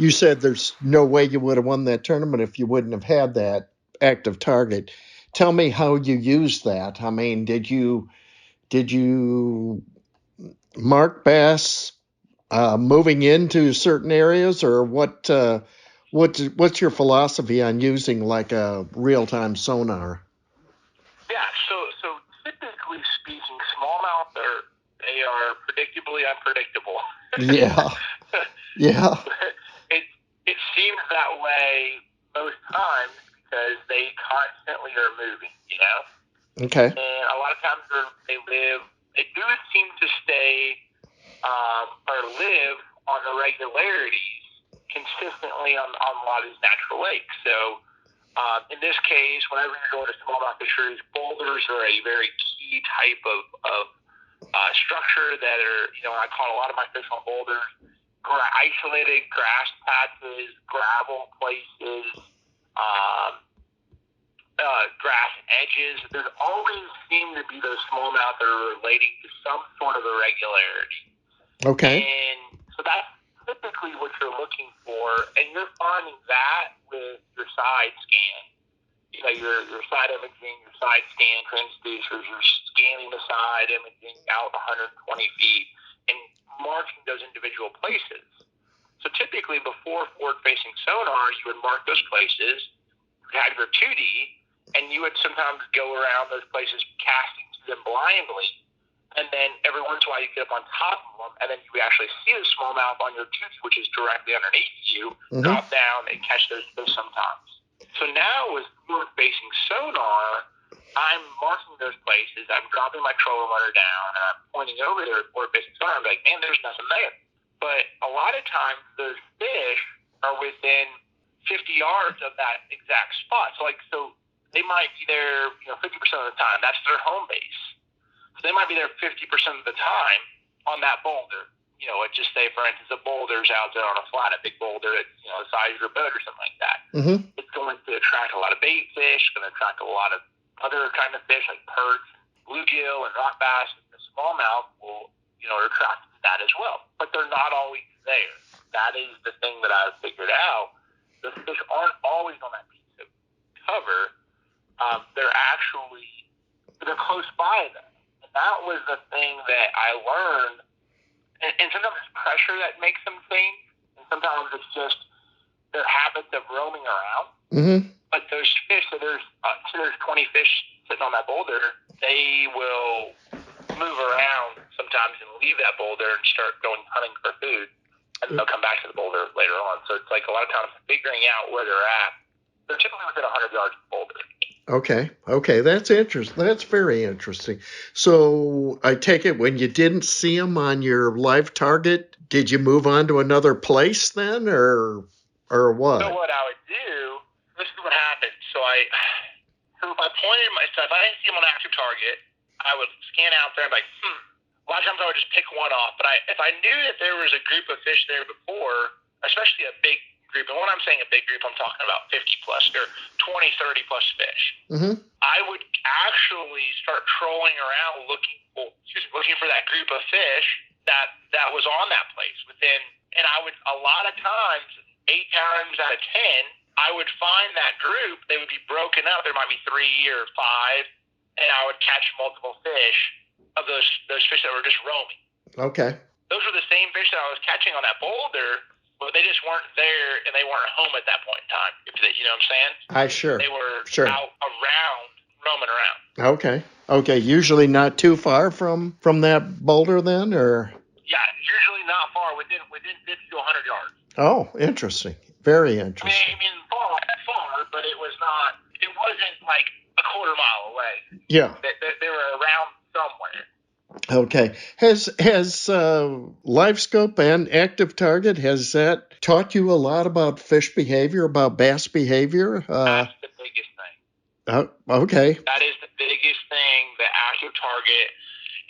you said there's no way you would have won that tournament if you wouldn't have had that active target. Tell me how you used that. I mean, did you mark bass moving into certain areas, or what's your philosophy on using like a real-time sonar? Yeah, so typically speaking, smallmouth they are predictably unpredictable. Yeah, yeah. It seems that way most times because they constantly are moving, you know? Okay. And a lot of times they do seem to stay or live on irregularities consistently on a lot of these natural lakes. So in this case, whenever you're going to smallmouth fisheries, boulders are a very key type of structure that are, I caught a lot of my fish on boulders, isolated grass patches, gravel places, grass edges. There's always seem to be those smallmouth that are relating to some sort of irregularity. Okay. And so that's typically what you're looking for, and you're finding that with your side scan. Your side imaging, your side scan transducers, you're scanning the side imaging out 120 feet and marking those individual places. So typically before forward-facing sonar, you would mark those places, you have your 2D, and you would sometimes go around those places casting to them blindly, and then every once in a while you get up on top of them, and then you actually see the smallmouth on your 2D, which is directly underneath you, drop down and catch those fish sometimes. So now with forward-facing sonar, I'm marking those places. I'm dropping my trolling motor down, and I'm pointing over there at forward-facing sonar. I'm like, man, there's nothing there. But a lot of times, those fish are within 50 yards of that exact spot. So they might be there, 50% of the time. That's their home base. So they might be there 50% of the time on that boulder. Let's just say, for instance, a boulder's out there on a flat, a big boulder that's, the size of your boat or something like that. Mm-hmm. It's going to attract a lot of bait fish, going to attract a lot of other kind of fish like perch, bluegill, and rock bass. And the smallmouth will, attract that as well. But they're not always there. That is the thing that I've figured out. The fish aren't always on that piece of cover. They're close by them. And that was the thing that I learned. And sometimes it's pressure that makes them change, and sometimes it's just their habits of roaming around. Mm-hmm. But those fish, so there's 20 fish sitting on that boulder, they will move around sometimes and leave that boulder and start going hunting for food, and they'll come back to the boulder later on. So it's like a lot of times figuring out where they're at. They're typically within 100 yards of the boulder. Okay, that's interesting. That's very interesting. So I take it when you didn't see them on your live target, did you move on to another place then, or what? So what I would do, this is what happened. So if I pointed myself, if I didn't see them on active target, I would scan out there and be like, A lot of times I would just pick one off. But if I knew that there was a group of fish there before, especially a big group, and when I'm saying a big group, I'm talking about 50 plus or 20, 30 plus fish. Mm-hmm. I would actually start trolling around looking for that group of fish that was on that place within, and I would, a lot of times, 8 times out of 10, I would find that group. They would be broken up. There might be 3 or 5, and I would catch multiple fish of those fish that were just roaming. Okay. Those were the same fish that I was catching on that boulder, but they just weren't there, and they weren't home at that point in time. You know what I'm saying? Sure. They were out around, roaming around. Okay. Usually not too far from that boulder then, or? Yeah, usually not far, within 50 to 100 yards. Oh, interesting. Very interesting. I mean, far, but it wasn't like a quarter mile away. Yeah. They were around somewhere. Okay. Has LiveScope and Active Target, has that taught you a lot about fish behavior, about bass behavior? That's the biggest thing. Okay. That is the biggest thing that Active Target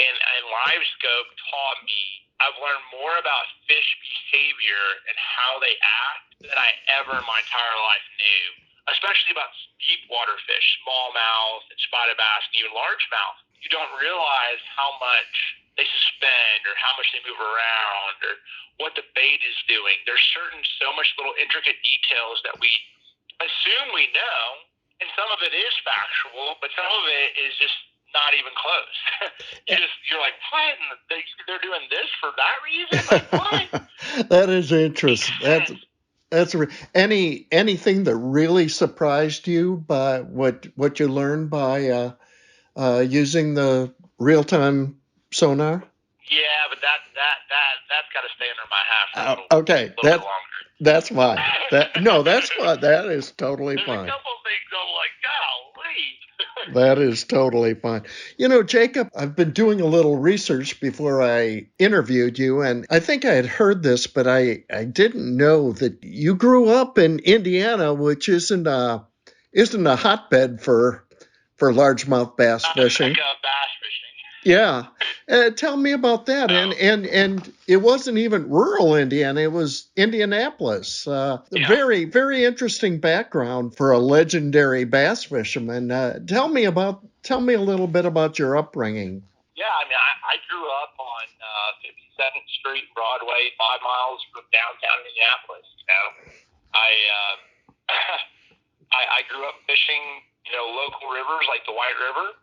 and LiveScope taught me. I've learned more about fish behavior and how they act than I ever in my entire life knew, especially about deep water fish, smallmouth and spotted bass, and even largemouth. you don't realize how much they suspend or how much they move around or what the bait is doing. There's so much little intricate details that we assume we know, and some of it is factual, but some of it is just not even close. You're like, what? They're doing this for that reason? Like, what? That is interesting. Anything that really surprised you by what you learned by using the real-time sonar? Yeah, but that's got to stay under my hat for okay, a little bit longer. That's fine. That's fine. That is totally There's fine. There's a couple things I'm like, golly. That is totally fine. Jacob, I've been doing a little research before I interviewed you, and I think I had heard this, but I didn't know that you grew up in Indiana, which isn't a hotbed for largemouth bass fishing. Like bass fishing. Yeah. Tell me about that. And it wasn't even rural Indiana. It was Indianapolis. Very, very interesting background for a legendary bass fisherman. Tell me a little bit about your upbringing. Yeah, I mean, I grew up on 57th Street, Broadway, 5 miles from downtown Indianapolis. I grew up fishing, local rivers like the White River,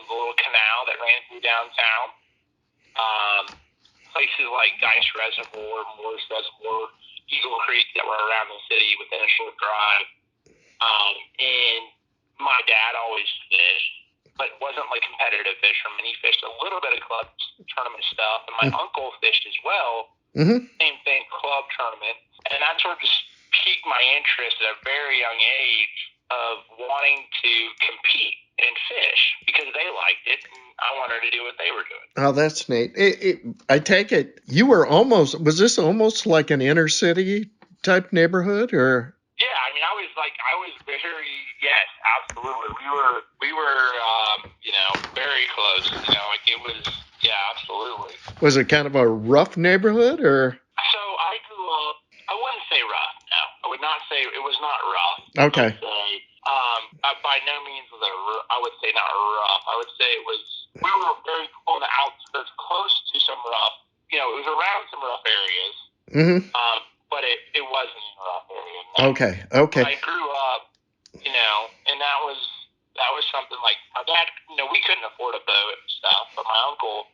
the little canal that ran through downtown, places like Geist Reservoir, Morris Reservoir, Eagle Creek that were around the city within a short drive. And my dad always fished, but wasn't like competitive fisherman. He fished a little bit of club tournament stuff, and my uncle fished as well. Mm-hmm. Same thing, club tournament, and that sort of just piqued my interest at a very young age of wanting to compete and fish because they liked it, and I wanted to do what they were doing. Oh, that's neat. I take it you were was this almost like an inner city type neighborhood, or? Yeah, I mean, I was very, yes, absolutely. We were, very close. It was, yeah, absolutely. Was it kind of a rough neighborhood, or? So I grew up. I wouldn't say rough. No, I would not say it was not rough. Okay. I would say, by no means was it. I would say not rough. I would say it was. We were very on the outskirts, close to some rough. It was around some rough areas. Mm-hmm. But it wasn't in a rough area. No. Okay. When I grew up, and that was something like my dad. We couldn't afford a boat and stuff, but my uncle,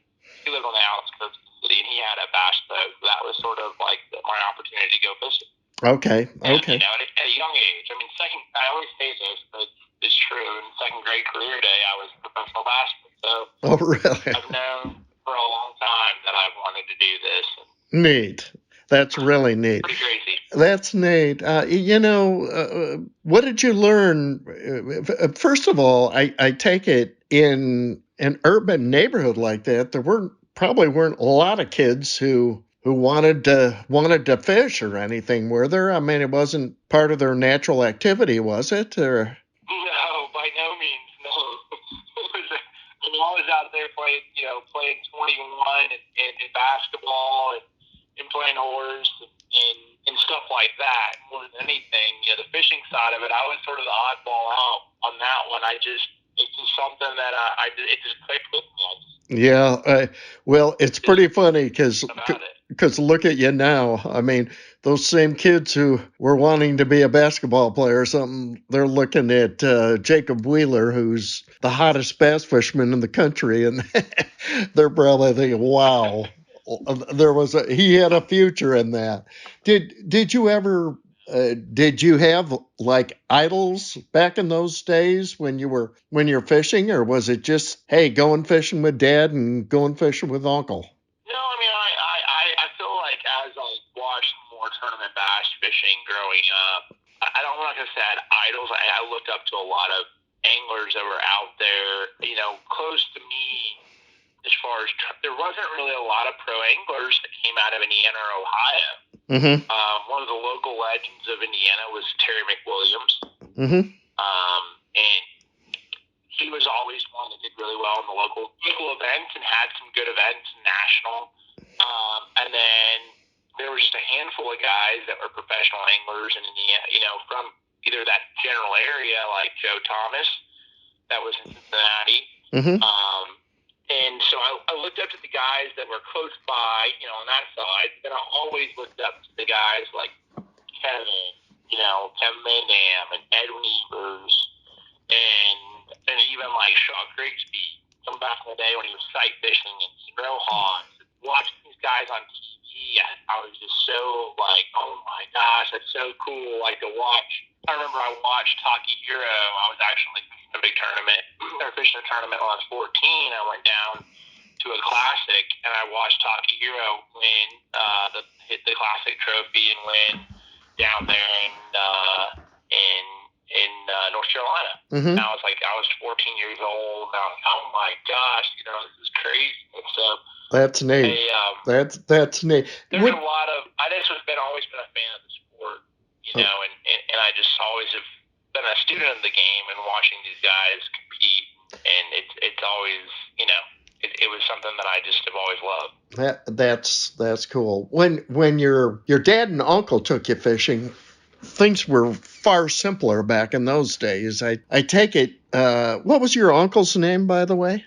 he lived on the outskirts of the city, and he had a bass boat. So that was sort of like my opportunity to go fishing. Okay. And, at a young age. I mean, I always say this, but it's true. In second grade career day, I was a professional bassman. So really? I've known for a long time that I wanted to do this. Neat. That's really neat. Pretty crazy. That's neat. What did you learn? First of all, I take it in an urban neighborhood like that, there probably weren't a lot of kids who wanted to fish or anything, were there? I mean, it wasn't part of their natural activity, was it? Or? No, by no means. No. I was out there playing 21 and basketball and playing oars and stuff like that. More than anything, the fishing side of it, I was sort of the oddball out on that one. It's just something that it just clicked with me. Yeah. Well, it's pretty funny because look at you now. I mean, those same kids who were wanting to be a basketball player or something, they're looking at Jacob Wheeler, who's the hottest bass fisherman in the country, and they're probably thinking, wow. He had a future in that. Did you ever did you have like idols back in those days when you're fishing, or was it just, hey, going fishing with Dad and going fishing with Uncle? No, I mean, I feel like as I watched more tournament bass fishing growing up, I'm not gonna say I had idols. I looked up to a lot of anglers that were out there, close to me. As far as there wasn't really a lot of pro anglers that came out of Indiana or Ohio. Mm-hmm. One of the local legends of Indiana was Terry McWilliams. Mm-hmm. And he was always one that did really well in the local events and had some good events national. And then there was just a handful of guys that were professional anglers in Indiana, from either that general area like Joe Thomas that was in Cincinnati. Mm-hmm. I looked up to the guys that were close by, on that side. Then I always looked up to the guys like Kevin, Kevin Van Dam and Edwin Evers, and even like Shaw Grigsby, from back in the day when he was sight fishing and Snowhawks. Watching these guys on TV, I was just so like, oh my gosh, that's so cool, like to watch. I remember I watched Takahiro. I was actually fishing a big tournament, or fishing a tournament when I was 14. I went down to a classic, and I watched Takahiro win hit the classic trophy and win down there in North Carolina. Mm-hmm. And I was 14 years old. And I was like, oh my gosh, this is crazy. And so that's neat. That's neat. There's a lot of. I just always been a fan of the sport, and I just always have been a student of the game and watching these guys compete, and it's always, it was something that I just have always loved. That's cool. When your dad and uncle took you fishing, things were far simpler back in those days. I take it. What was your uncle's name, by the way?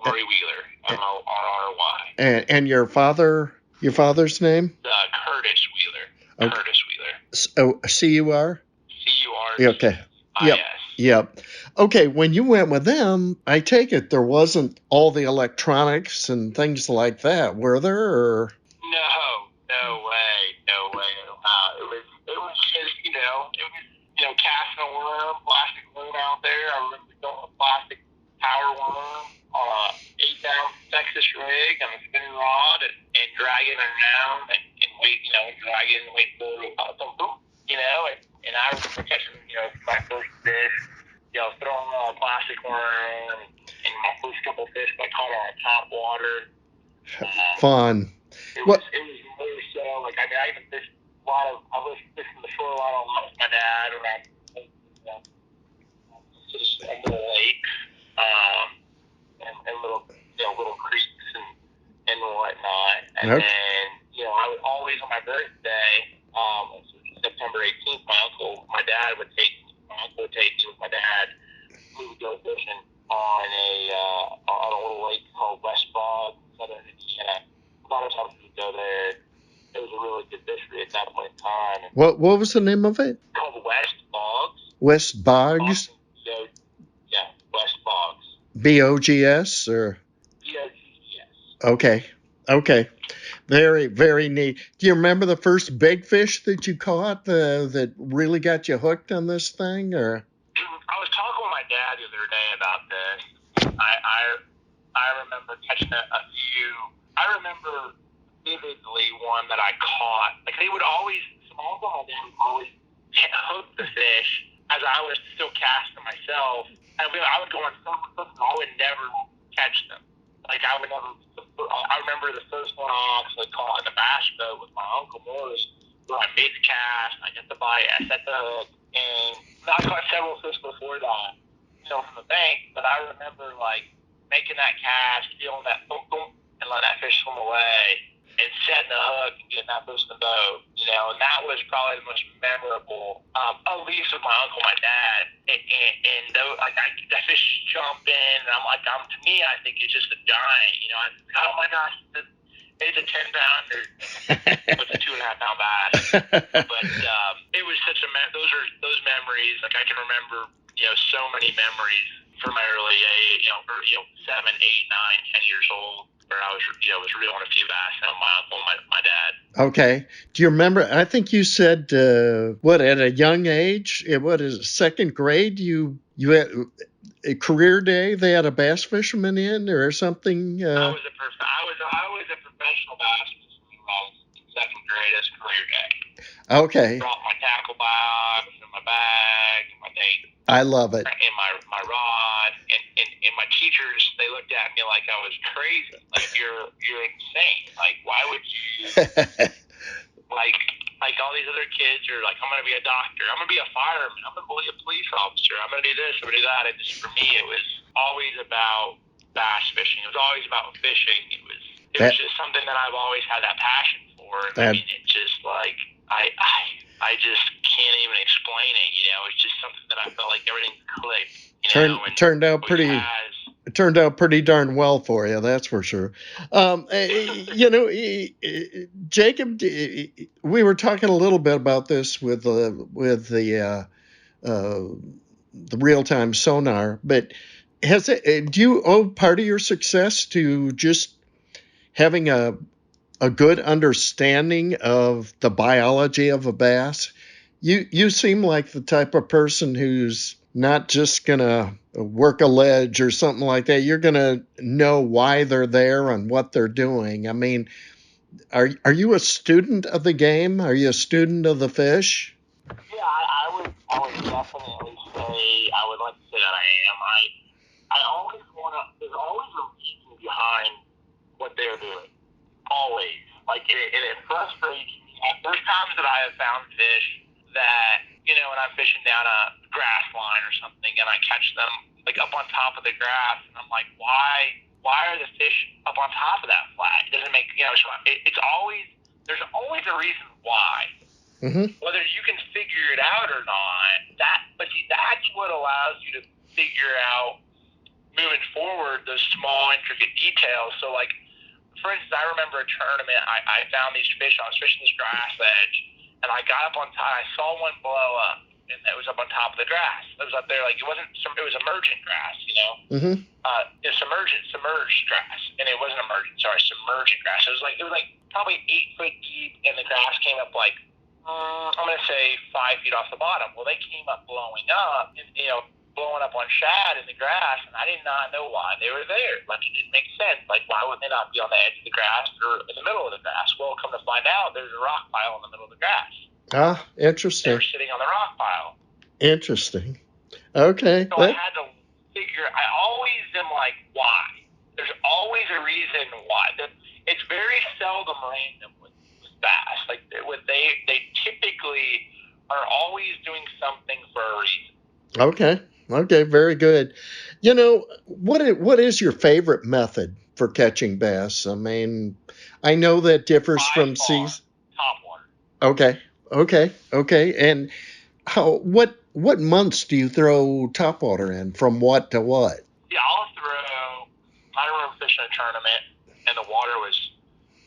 Morry Wheeler. M-O-R-R-Y. And your father's name? Curtis Wheeler. Okay. Curtis Oh, Wheeler. C-U-R? C-U-R. Okay. Yep. Okay, when you went with them, I take it there wasn't all the electronics and things like that, were there? Or? No way. It was just, casting a worm, plastic worm out there. I remember throwing a plastic power worm on a 8-ounce Texas rig on a spinning rod and dragging it around and wait, dragging and wait for it to boom, and I remember catching, my first fish, throwing a plastic worm and my first couple of fish I caught on top water. Fun. It was more so, I even fished I was fishing the shoreline a lot with my dad around just a little lakes, and little creeks and whatnot. And then, I would always on my birthday, September 18th, my dad would take me with my dad. We would go fishing on a little lake called West Bog, southern Indiana. A lot of times we would go there. It was a really good fishery at that point in time. What was the name of it? Called West Bogs. West Bogs? Yeah, West Bogs. B-O-G-S or? B-O-G-S. Okay. Very, very neat. Do you remember the first big fish that you caught that really got you hooked on this thing? Or? I was talking with my dad the other day about this. I remember catching a few. I remember vividly one that I caught. They would always, my always hook the fish as I was still casting myself. And I would go on some, I would never catch them. I remember the first one I actually caught in the bass boat with my Uncle Morry, where I made the cast, I got the bite, I set the hook, and I caught several fish before that, from the bank, but I remember, making that cast, feeling that boom, boom, and letting that fish swim away, and setting the hook and getting that fish in the boat, and that was probably the most memorable, at least with my uncle, my dad, and that fish jumping, and to me, I think it's just a giant, oh my gosh, it's a 10-pounder with a 2.5-pound bass, but it was such those memories, I can remember, so many memories from my early age, 7, 8, 9, 10 years old, where I was reeling a few bass on my uncle and my dad. Okay. Do you remember, I think you said, at a young age, what is it, second grade, you had a career day, they had a bass fisherman in or something? I was a professional bass fisherman when I was in second grade as career day. Okay. I brought my tackle box and my bag and my date. I love it. And my rod, and my teachers, they looked at me like I was crazy. You're insane. Why would you, all these other kids are I'm going to be a doctor. I'm going to be a fireman. I'm going to be a police officer. I'm going to do this. I'm going to do that. And just for me, it was always about bass fishing. It was always about fishing. It was just something that I've always had that passion for. It's just I just can't even explain it. It's just something that I felt like everything clicked. Turned out pretty turned out pretty darn well for you, that's for sure. You know, Jacob, we were talking a little bit about this with the real time sonar, but do you owe part of your success to just having a good understanding of the biology of a bass? You seem like the type of person who's not just gonna work a ledge or something like that. You're gonna know why they're there and what they're doing. I mean, are you a student of the game? Are you a student of the fish? Yeah, I would definitely say I would like to say that I am. I always want to. There's always a reason behind what they're doing. Always, like it frustrates me. There's times that I have found fish that when I'm fishing down a grass line or something, and I catch them like up on top of the grass, and I'm like, why? Why are the fish up on top of that flag? It doesn't make So it's always there's always a reason why. Mm-hmm. Whether you can figure it out or not, that's what allows you to figure out moving forward those small intricate details. So like, for instance, I remember a tournament. I found these fish. I was fishing this grass edge, and I got up on top. I saw one blow up, and it was up on top of the grass. It was up there like it was emergent grass, Mm-hmm. Submerged grass, and it wasn't emergent. Sorry, submergent grass. It was like probably 8 foot deep, and the grass came up like I'm gonna say 5 feet off the bottom. Well, they came up blowing up, and blowing up on shad in the grass, and I did not know why they were there. Like, it didn't make sense. Like, why would they not be on the edge of the grass or in the middle of the grass? Well, come to find out, there's a rock pile in the middle of the grass. Ah, interesting. They were sitting on the rock pile. Interesting. Okay. So I had to figure. I always am like, why? There's always a reason why. It's very seldom random with bass. Like, they typically are always doing something for a reason. Okay, very good. What is your favorite method for catching bass? I mean, I know that differs from season. Top water. Okay. And what months do you throw topwater in? From what to what? Yeah, I remember fishing a tournament, and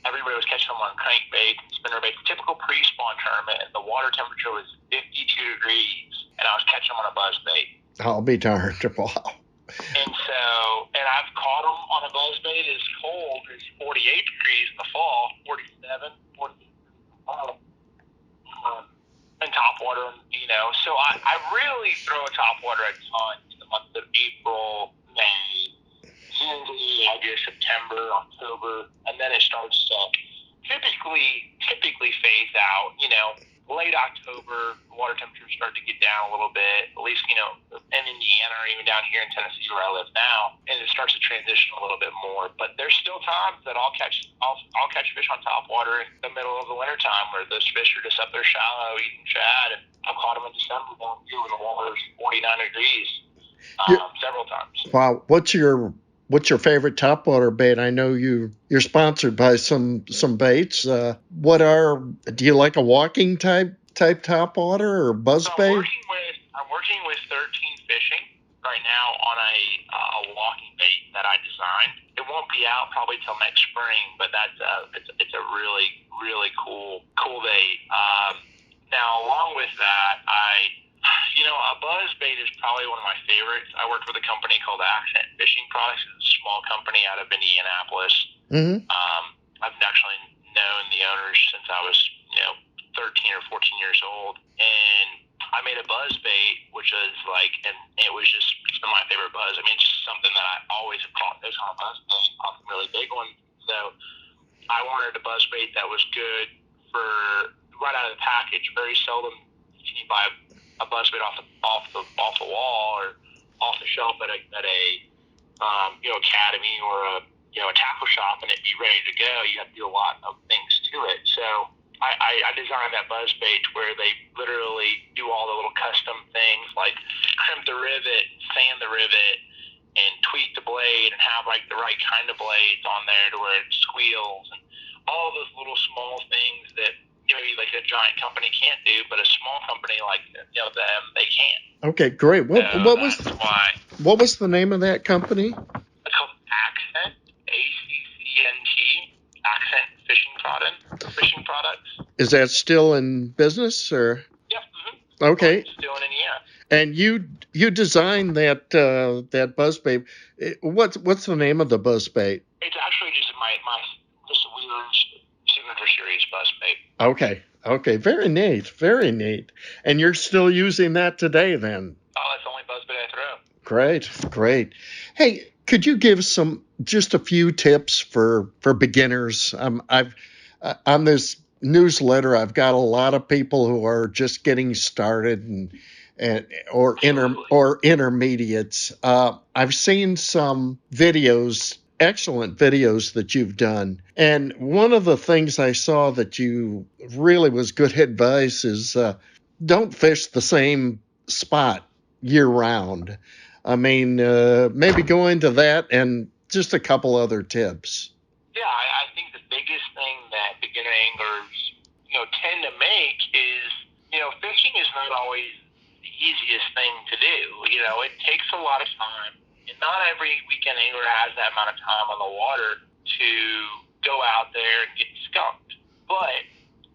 everybody was catching them on crankbait and spinnerbait. Typical pre-spawn tournament, and the water temperature was 52 degrees, and I was catching them on a buzzbait. I'll be darned. Wow. And I've caught them on a buzzbait as cold as 48 degrees in the fall, 47, 48 degrees in the fall, and topwater, So I really throw a topwater a ton in the months of April, May, June, August, September, October, and then it starts to typically phase out. Late October, the water temperatures start to get down a little bit, at least, in Indiana or even down here in Tennessee where I live now, and it starts to transition a little bit more. But there's still times that I'll catch fish on topwater in the middle of the winter time where those fish are just up there shallow eating shad, and I've caught them in December down here when the water's 49 degrees several times. Wow. What's your favorite topwater bait? I know you're sponsored by some baits. Do you like a walking type topwater or buzz bait? I'm working with 13 Fishing right now on a walking bait that I designed. It won't be out probably till next spring, but it's a really, really cool bait. Now along with that, a buzz bait is probably one of my favorites. I worked with a company called Accent Fishing Products. It's a small company out of Indianapolis. Mm-hmm. I've actually known the owners since I was 13 or 14 years old, and I made a buzz bait, which was and it's been my favorite buzz. I mean, it's just something that I always have caught fish on a buzz bait, on some really big ones. So I wanted a buzz bait that was good for right out of the package. Very seldom can you buy a buzz bait off the wall or off the shelf at a academy or a tackle shop and it be ready to go. You have to do a lot of things to it. So I designed that buzz bait where they literally do all the little custom things like crimp the rivet, sand the rivet, and tweak the blade and have the right kind of blades on there to where it squeals and all those little small things that maybe a giant company can't do, but a small company like them, they can. Okay, great. What was that's why. What was the name of that company? Is that still in business or? Yeah. Mm-hmm. Okay. Still in Indiana. And you designed that buzzbait. What's the name of the buzzbait? It's actually just my just Wheeler's signature series buzzbait. Okay. Very neat. Very neat. And you're still using that today then? Oh, that's the only buzzbait I throw. Great. Hey, could you give just a few tips for beginners? I've on this newsletter, I've got a lot of people who are just getting started or intermediates. I've seen some videos, excellent videos that you've done, and one of the things I saw that you really was good advice is don't fish the same spot year round. I mean, maybe go into that and just a couple other tips. Yeah, I think the biggest thing that beginner anglers, tend to make is, fishing is not always the easiest thing to do. It takes a lot of time, and not every weekend angler has that amount of time on the water to go out there and get skunked. But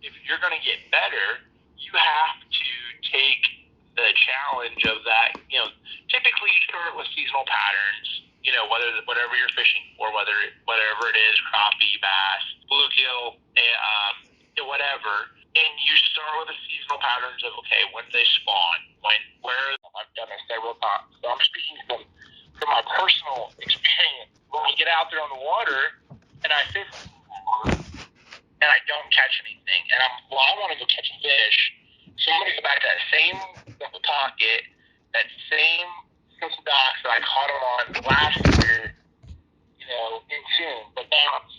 if you're going to get better, you have to take the challenge of that. Typically you start with seasonal patterns. Whatever you're fishing for, whatever it is, crappie, bass, bluegill, whatever, and you start with the seasonal patterns of when they spawn, where I've done it several times. So I'm speaking from my personal experience. When I get out there on the water and I fish and I don't catch anything, and I want to go catch a fish, so I'm going to go back to that same pocket, that same fish docks that I caught them on last year, in June, but now it's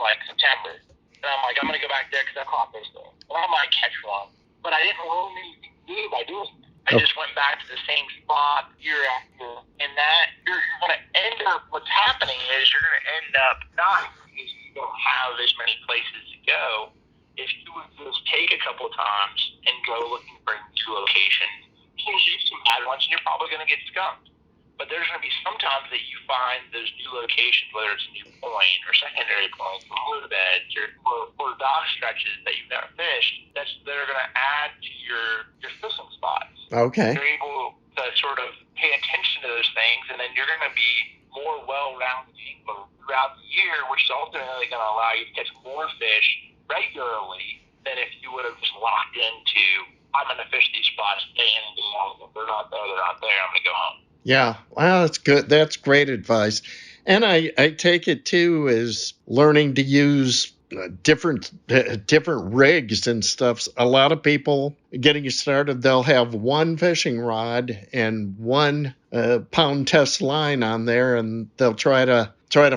like September, and I'm going to go back there because I caught this thing, and I might catch one, but I didn't learn anything new by doing it. I just went back to the same spot year after, and that you're going to end up. What's happening is you're going to end up not because you don't have as many places to go. If you would just take a couple of times and go looking for new locations, you'll use some bad ones, and you're probably going to get skunked. But there's going to be some times that you find those new locations, whether it's a new point or secondary points, or beds, or dock stretches that you've never fished, that are going to add to your fishing spots. Okay. You're able to sort of pay attention to those things, and then you're going to be more well-rounded angler throughout the year, which is ultimately going to allow you to catch more fish regularly than if you would have just locked into, I'm going to fish these spots day in and day out. If they're not there, I'm going to go home. Yeah, well, that's good. That's great advice. And I take it too as learning to use different rigs and stuff. A lot of people getting started, they'll have one fishing rod and one pound test line on there, and they'll try to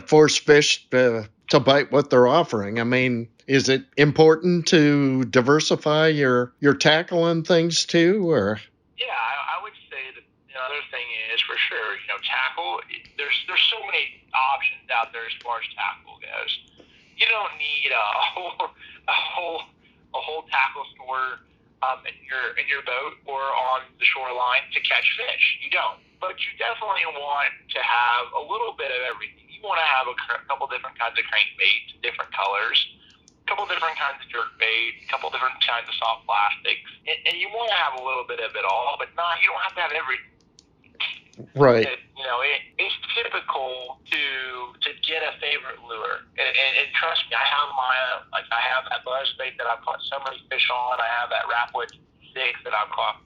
force fish to bite what they're offering. I mean, is it important to diversify your tackle and things too, or? Yeah, I would say that the other thing is for sure, tackle. There's so many options out there as far as tackle goes. You don't need a whole tackle store in your boat or on the shoreline to catch fish. You don't, but you definitely want to have a little bit of everything. You want to have a couple different kinds of crankbaits, different colors, a couple different kinds of jerkbait, a couple different kinds of soft plastics, and you want to have a little bit of it all, but you don't have to have everything. Right. It's typical to get a favorite lure, and trust me, I have that buzzbait that I've caught so many fish on. I have that Rapwood 6 that I've caught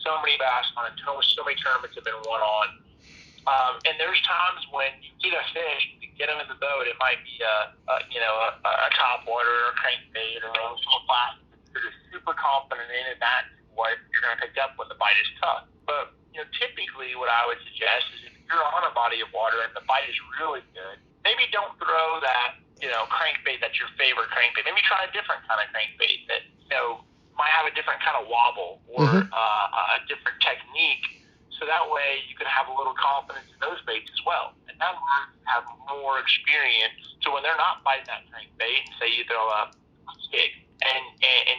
so many bass on, and so many tournaments have been won on. And there's times when you get a fish, you get them in the boat. It might be a topwater or a crankbait or a little plastic that you're super confident in, and that's what you're going to pick up when the bite is tough. But typically what I would suggest is if you're on a body of water and the bite is really good, maybe don't throw that crankbait that's your favorite crankbait. Maybe try a different kind of crankbait that might have a different kind of wobble or a different technique. So that way you can have a little confidence in those baits as well. And that way you have more experience. So when they're not biting that crankbait, and say you throw a jig, and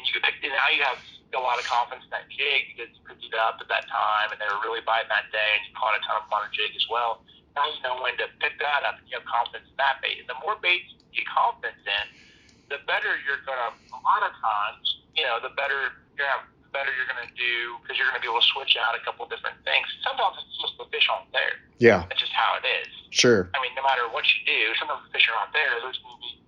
you can pick, and now you have a lot of confidence in that jig because you picked it up at that time and they were really biting that day and you caught a ton of them on a jig as well. Now you know when to pick that up and you have confidence in that bait. And the more baits you get confidence in, the better you're going to, a lot of times, the better you're going to do, because you're going to be able to switch out a couple different things. Sometimes it's just the fish aren't there. Yeah. That's just how it is. Sure. I mean, no matter what you do, sometimes the fish are not there. There's going to be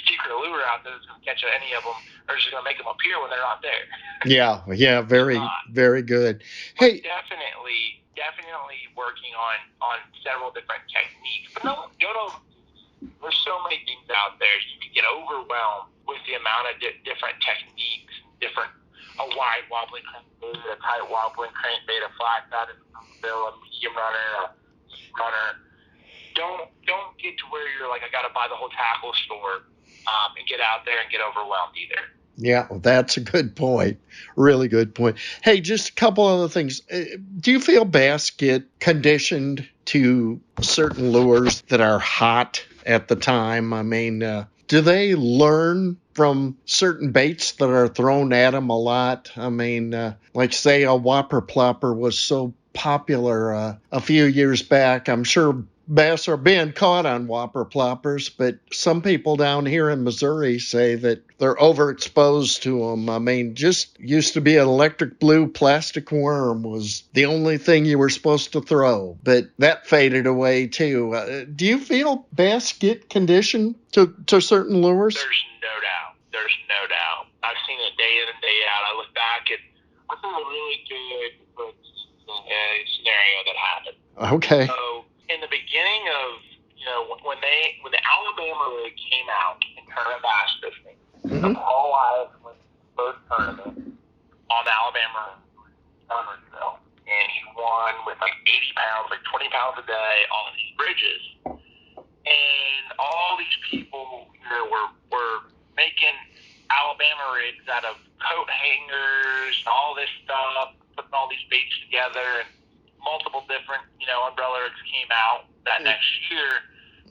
secret lure out there that's going to catch any of them, or just going to make them appear when they're not there. Yeah. Very, very good. Hey. Definitely working on several different techniques. But there's so many things out there. You can get overwhelmed with the amount of different techniques, a wide wobbling crankbait, a tight wobbling crankbait, a flat bait, a bill, a medium runner, a runner. Don't get to where you're like, I got to buy the whole tackle store and get out there and get overwhelmed either. Yeah, that's a good point. Really good point. Hey, just a couple other things. Do you feel bass get conditioned to certain lures that are hot at the time? I mean, do they learn from certain baits that are thrown at them a lot? I mean, like say a whopper plopper was so popular a few years back. I'm sure bass are being caught on whopper ploppers, but some people down here in Missouri say that they're overexposed to them. I mean, just used to be an electric blue plastic worm was the only thing you were supposed to throw, but that faded away too. Do you feel bass get conditioned to certain lures? There's no doubt. I've seen it day in and day out. I look back at what's a really good scenario that happened. Okay. So in the beginning of, when the Alabama rig came out in tournament bass fishing, Paul Wise won the first tournament on the Alabama Summersville, and he won with like 80 pounds, like 20 pounds a day on these bridges. And all these people, were making Alabama rigs out of coat hangers and all this stuff, putting all these baits together, and multiple different, umbrella rigs came out that next year.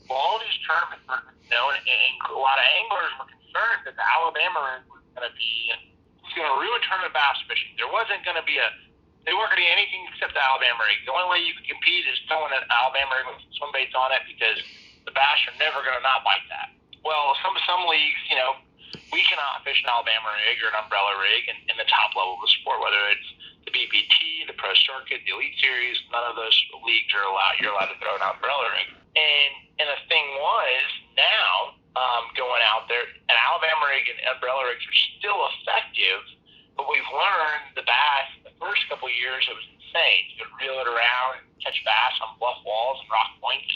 Well, all these tournaments were, and a lot of anglers were concerned that the Alabama rig was going to be, it's going to ruin tournament bass fishing. There wasn't going to be they weren't going to be anything except the Alabama rig. The only way you could compete is throwing an Alabama rig with swim baits on it, because the bass are never going to not bite that. Well, some leagues, we cannot fish an Alabama rig or an umbrella rig in the top level of the sport, whether it's the BPT, the Pro Circuit, the Elite Series. None of those leagues are you're allowed to throw an umbrella rig. And the thing was, now going out there, an Alabama rig and umbrella rigs are still effective, but we've learned the bass, the first couple of years, it was insane. You could reel it around and catch bass on bluff walls and rock points,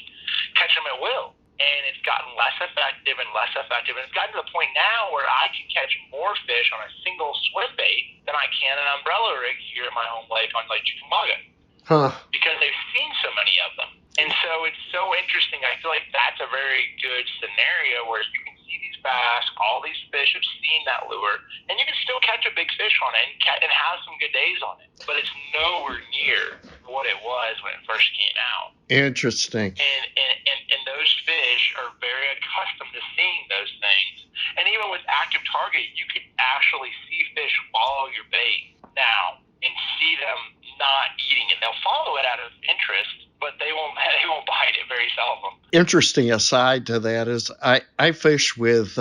catch them at will. And it's gotten less effective and less effective. And it's gotten to the point now where I can catch more fish on a single swim bait than I can an umbrella rig here at my home lake on Lake Chickamauga. Because they've seen so many of them. And so it's so interesting. I feel like that's a very good scenario where you can see these bass, all these fish have seen that lure, and you can still catch a big fish on it and have some good days on it. But it's nowhere near what it was when it first came out. Interesting. And those fish are very accustomed to seeing those things. And even with active target, you could actually see fish follow your bait now and see them not eating it. They'll follow it out of interest, but they won't bite it very seldom. Interesting aside to that is I fish with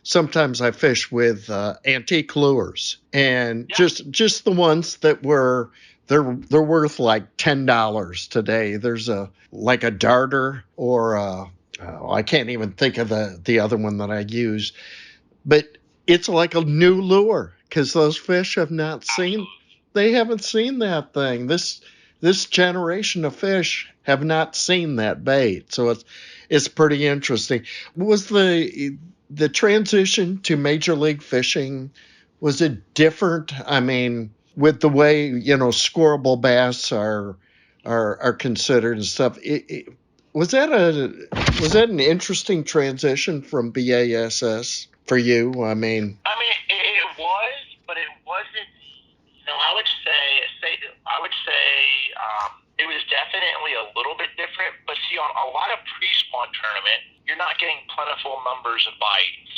sometimes I fish with antique lures, and just the ones that were they're worth like $10 today. There's a darter or I can't even think of the other one that I use, but it's like a new lure because those fish have not seen. They haven't seen that thing. This generation of fish have not seen that bait, so it's pretty interesting. Was the transition to Major League Fishing, was it different? I mean, with the way scoreable bass are considered and stuff. Was that an interesting transition from BASS for you? I mean, it was, but it wasn't. I would say it was definitely a little bit different. But see, on a lot of pre-spawn tournament, you're not getting plentiful numbers of bites.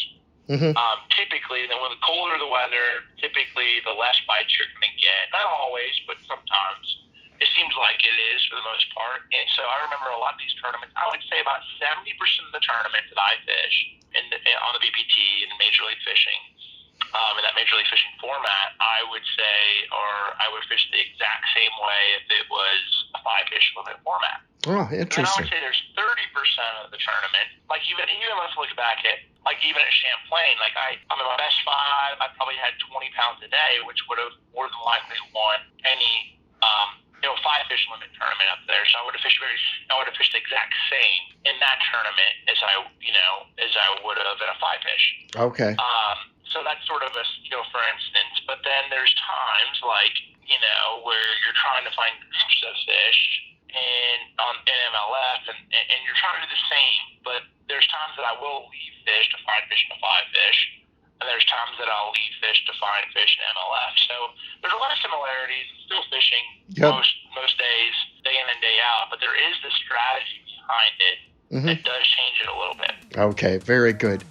Mm-hmm. Typically, then when the colder the weather, typically the less bites you're going to get. Not always, but sometimes. It seems like it is for the most part. And so I remember a lot of these tournaments, I would say about 70% of the tournaments that I fish, and on the BPT in Major League Fishing, in that Major League Fishing format, I would say, or I would fish the exact same way if it was a 5-fish limit format. Oh, And then I interesting. would say there's 30% of the tournament, like even let's look back at, like even at Champlain, like I'm in my best 5, I probably had 20 pounds a day, which would have more than likely won any 5-fish limit tournament up there. So I would have fished the exact same in that tournament as I would have in a 5-fish. Okay. So that's sort of a for instance. But then there's times like where you're trying to find groups of fish in MLF and you're trying to do the same, but there's times that I will leave fish to find fish in a 5-fish, and there's times that I'll leave fish to find fish in MLF. So there's a lot of similarities. Still fishing most days, day in and day out, but there is the strategy behind it that does change it a little bit. Okay, very good.